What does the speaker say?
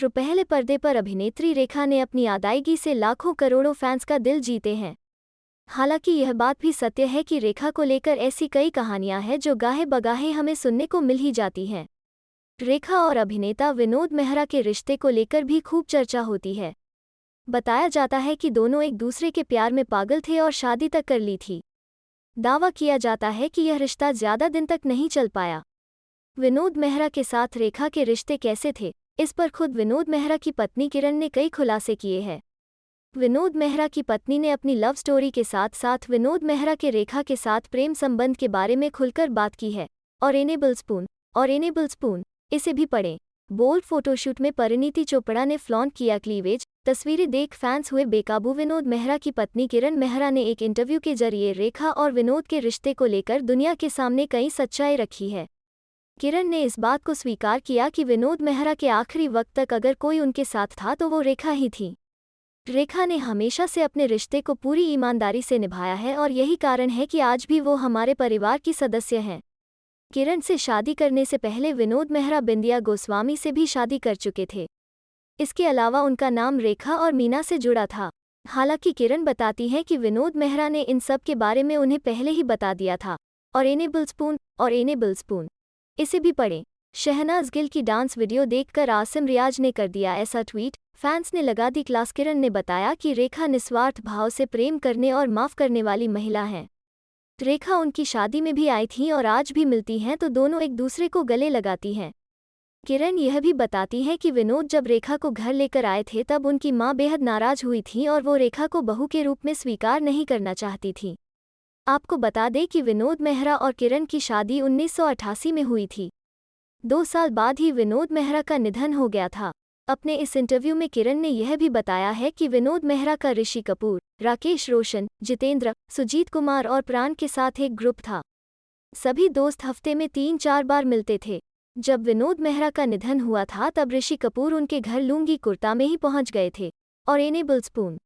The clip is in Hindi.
पहले पर्दे पर अभिनेत्री रेखा ने अपनी अदायगी से लाखों करोड़ों फैंस का दिल जीते हैं। हालांकि यह बात भी सत्य है कि रेखा को लेकर ऐसी कई कहानियां हैं जो गाहे बगाहे हमें सुनने को मिल ही जाती हैं। रेखा और अभिनेता विनोद मेहरा के रिश्ते को लेकर भी खूब चर्चा होती है। बताया जाता है कि दोनों एक दूसरे के प्यार में पागल थे और शादी तक कर ली थी। दावा किया जाता है कि यह रिश्ता ज्यादा दिन तक नहीं चल पाया। विनोद मेहरा के साथ रेखा के रिश्ते कैसे थे, इस पर खुद विनोद मेहरा की पत्नी किरण ने कई खुलासे किए हैं। विनोद मेहरा की पत्नी ने अपनी लव स्टोरी के साथ साथ विनोद मेहरा के रेखा के साथ प्रेम संबंध के बारे में खुलकर बात की है। और एनेबल स्पून इसे भी पढ़ें। बोल्ड फोटोशूट में परिणीति चोपड़ा ने फ्लॉन्ट किया क्लीवेज। तस्वीरें देख फैंस हुए बेकाबू। विनोद मेहरा की पत्नी किरण मेहरा ने एक इंटरव्यू के जरिए रेखा और विनोद के रिश्ते को लेकर दुनिया के सामने कई सच्चाई रखी है। किरण ने इस बात को स्वीकार किया कि विनोद मेहरा के आखिरी वक्त तक अगर कोई उनके साथ था तो वो रेखा ही थी। रेखा ने हमेशा से अपने रिश्ते को पूरी ईमानदारी से निभाया है और यही कारण है कि आज भी वो हमारे परिवार की सदस्य हैं। किरण से शादी करने से पहले विनोद मेहरा बिंदिया गोस्वामी से भी शादी कर चुके थे। इसके अलावा उनका नाम रेखा और मीना से जुड़ा था। हालांकि किरण बताती हैं कि विनोद मेहरा ने इन सब के बारे में उन्हें पहले ही बता दिया था। और एनेबल स्पून इसे भी पढ़ें। शहनाज गिल की डांस वीडियो देखकर आसिम रियाज ने कर दिया ऐसा ट्वीट। फैंस ने लगा दी क्लास। किरण ने बताया कि रेखा निस्वार्थ भाव से प्रेम करने और माफ़ करने वाली महिला हैं। रेखा उनकी शादी में भी आई थीं और आज भी मिलती हैं तो दोनों एक दूसरे को गले लगाती हैं। किरण यह भी बताती हैं कि विनोद जब रेखा को घर लेकर आए थे तब उनकी मां बेहद नाराज हुई थीं और वो रेखा को बहू के रूप में स्वीकार नहीं करना चाहती थीं। आपको बता दें कि विनोद मेहरा और किरण की शादी 1988 में हुई थी। 2 साल बाद ही विनोद मेहरा का निधन हो गया था। अपने इस इंटरव्यू में किरण ने यह भी बताया है कि विनोद मेहरा का ऋषि कपूर, राकेश रोशन, जितेंद्र, सुजीत कुमार और प्राण के साथ एक ग्रुप था। सभी दोस्त हफ्ते में 3-4 बार मिलते थे। जब विनोद मेहरा का निधन हुआ था तब ऋषि कपूर उनके घर लुंगी कुर्ता में ही पहुंच गए थे। और एनेबल स्पून